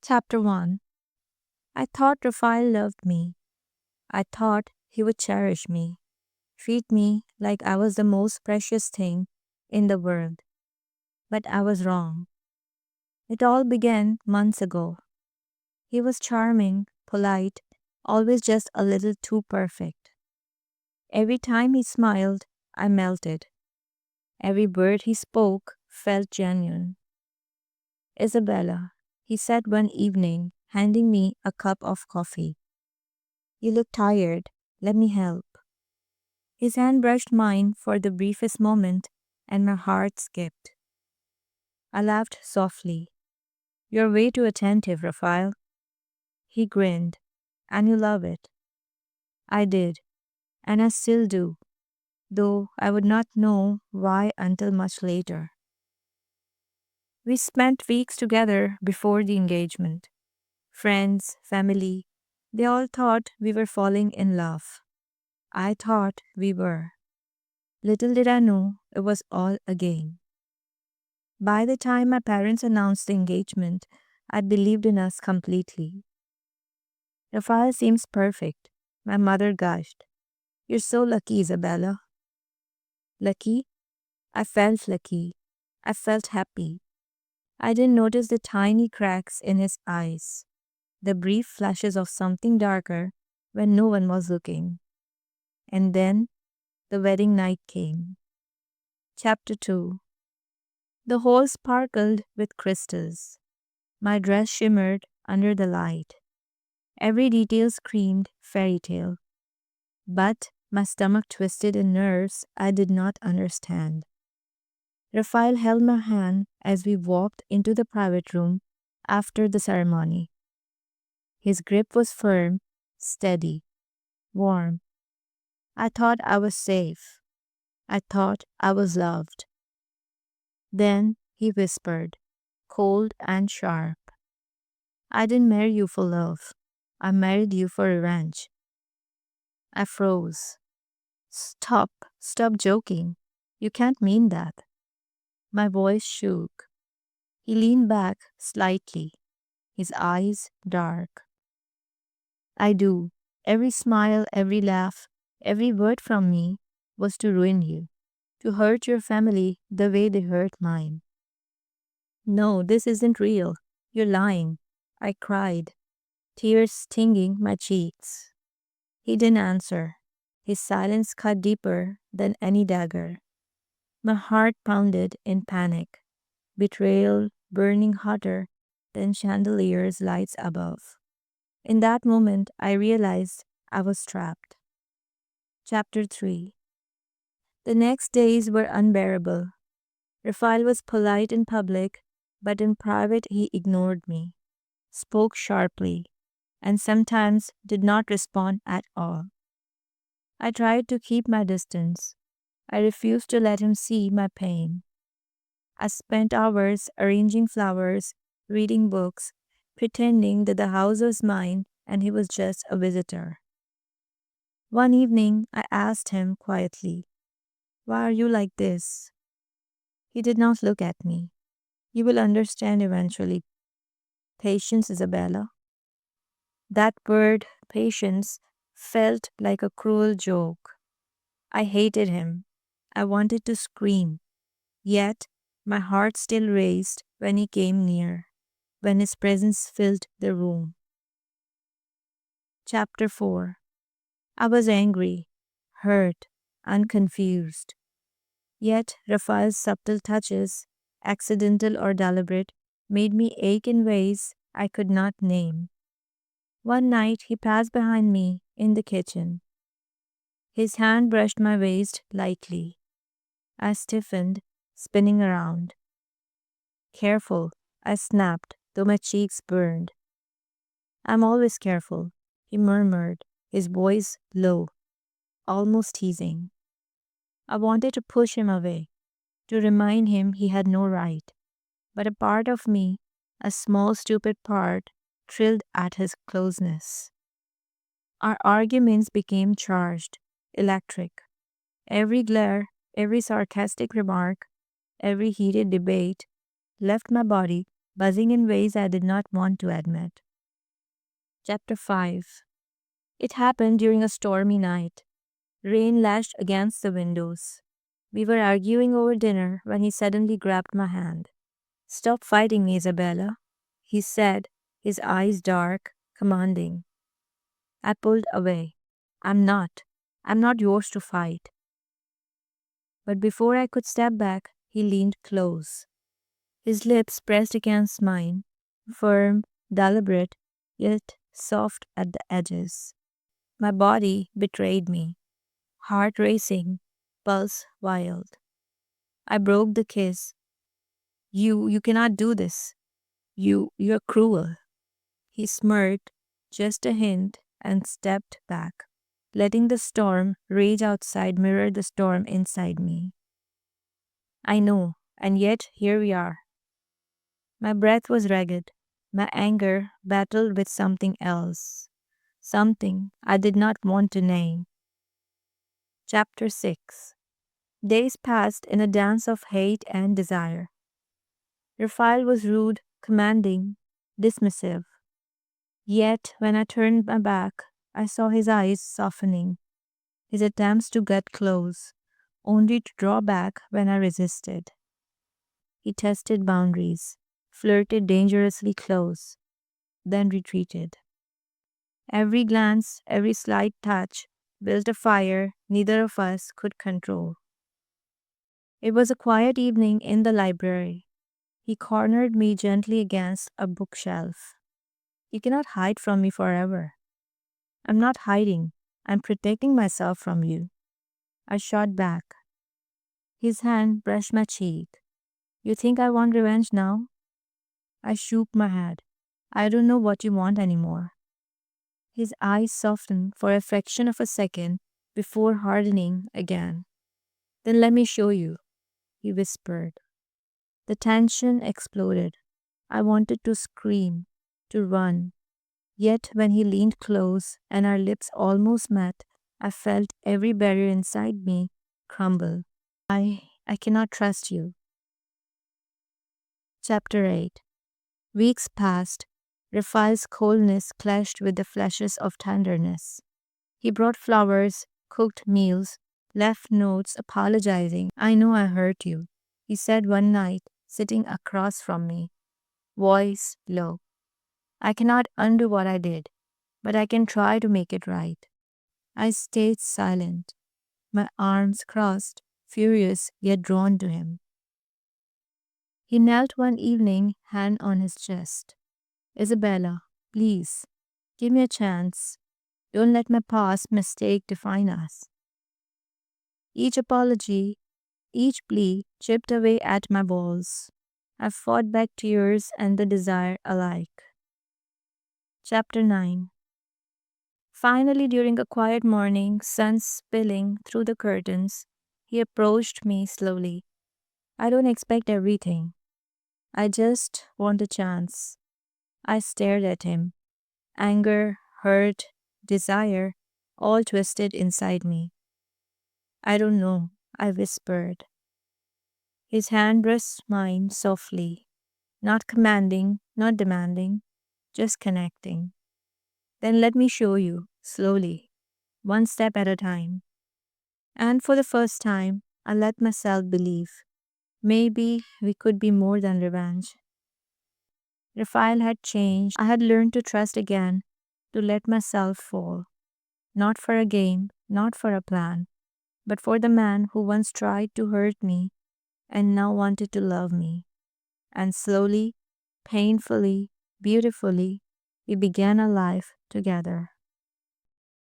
Chapter 1. I thought Raphael loved me. I thought he would cherish me, treat me like I was the most precious thing in the world. But I was wrong. It all began months ago. He was charming, polite, always just a little too perfect. Every time he smiled, I melted. Every word he spoke felt genuine. Isabella, he said one evening, handing me a cup of coffee. You look tired. Let me help. His hand brushed mine for the briefest moment, and my heart skipped. I laughed softly. You're way too attentive, Raphael. He grinned. And you love it. I did, and I still do, though I would not know why until much later. We spent weeks together before the engagement. Friends, family, they all thought we were falling in love. I thought we were. Little did I know it was all a game. By the time my parents announced the engagement, I believed in us completely. Raphael seems perfect. My mother gushed. You're so lucky, Isabella. Lucky? I felt lucky. I felt happy. I didn't notice the tiny cracks in his eyes, the brief flashes of something darker when no one was looking. And then the wedding night came. Chapter 2. The hall sparkled with crystals. My dress shimmered under the light. Every detail screamed fairy tale. But my stomach twisted in nerves I did not understand. Raphael held my hand as we walked into the private room after the ceremony. His grip was firm, steady, warm. I thought I was safe. I thought I was loved. Then he whispered, cold and sharp. I didn't marry you for love. I married you for revenge. I froze. Stop joking. You can't mean that. My voice shook. He leaned back slightly, his eyes dark. I do. Every smile, every laugh, every word from me was to ruin you, to hurt your family the way they hurt mine. No, this isn't real. You're lying. I cried, tears stinging my cheeks. He didn't answer. His silence cut deeper than any dagger. My heart pounded in panic, betrayal burning hotter than chandeliers' lights above. In that moment, I realized I was trapped. Chapter 3. The next days were unbearable. Raphael was polite in public, but in private he ignored me, spoke sharply, and sometimes did not respond at all. I tried to keep my distance. I refused to let him see my pain. I spent hours arranging flowers, reading books, pretending that the house was mine and he was just a visitor. One evening, I asked him quietly, why are you like this? He did not look at me. You will understand eventually. Patience, Isabella. That word, patience, felt like a cruel joke. I hated him. I wanted to scream. Yet, my heart still raced when he came near, when his presence filled the room. Chapter 4. I was angry, hurt, and confused. Yet Raphael's subtle touches, accidental or deliberate, made me ache in ways I could not name. One night he passed behind me in the kitchen. His hand brushed my waist lightly. I stiffened, spinning around. Careful, I snapped, though my cheeks burned. I'm always careful, he murmured, his voice low, almost teasing. I wanted to push him away, to remind him he had no right, but a part of me, a small stupid part, thrilled at his closeness. Our arguments became charged, electric. Every glare, every sarcastic remark, every heated debate left my body buzzing in ways I did not want to admit. Chapter 5. It happened during a stormy night. Rain lashed against the windows. We were arguing over dinner when he suddenly grabbed my hand. "Stop fighting me, Isabella," he said, his eyes dark, commanding. I pulled away. I'm not. I'm not yours to fight." But before I could step back, he leaned close. His lips pressed against mine, firm, deliberate, yet soft at the edges. My body betrayed me, heart racing, pulse wild. I broke the kiss. You cannot do this. You're cruel." He smirked, just a hint, and stepped back, letting the storm rage outside mirror the storm inside me. I know, and yet here we are. My breath was ragged. My anger battled with something else, something I did not want to name. Chapter 6. Days passed in a dance of hate and desire. Raphael was rude, commanding, dismissive. Yet when I turned my back, I saw his eyes softening, his attempts to get close, only to draw back when I resisted. He tested boundaries, flirted dangerously close, then retreated. Every glance, every slight touch built a fire neither of us could control. It was a quiet evening in the library. He cornered me gently against a bookshelf. "You cannot hide from me forever." "I'm not hiding. I'm protecting myself from you." I shot back. His hand brushed my cheek. "You think I want revenge now?" I shook my head. "I don't know what you want anymore." His eyes softened for a fraction of a second before hardening again. "Then let me show you," he whispered. The tension exploded. I wanted to scream, to run. Yet when he leaned close and our lips almost met, I felt every barrier inside me crumble. I cannot trust you." Chapter 8. Weeks passed. Raphael's coldness clashed with the flashes of tenderness. He brought flowers, cooked meals, left notes apologizing. "I know I hurt you," he said one night, sitting across from me, voice low. "I cannot undo what I did, but I can try to make it right." I stayed silent, my arms crossed, furious yet drawn to him. He knelt one evening, hand on his chest. "Isabella, please, give me a chance. Don't let my past mistake define us." Each apology, each plea chipped away at my walls. I fought back tears and the desire alike. Chapter 9. Finally, during a quiet morning, sun spilling through the curtains, he approached me slowly. "I don't expect everything. I just want a chance." I stared at him. Anger, hurt, desire, all twisted inside me. "I don't know," I whispered. His hand brushed mine softly, not commanding, not demanding, just connecting. "Then let me show you, slowly, one step at a time." And for the first time, I let myself believe. Maybe we could be more than revenge. Raphael had changed. I had learned to trust again, to let myself fall. Not for a game, not for a plan, but for the man who once tried to hurt me and now wanted to love me. And slowly, painfully, beautifully, we began a life together.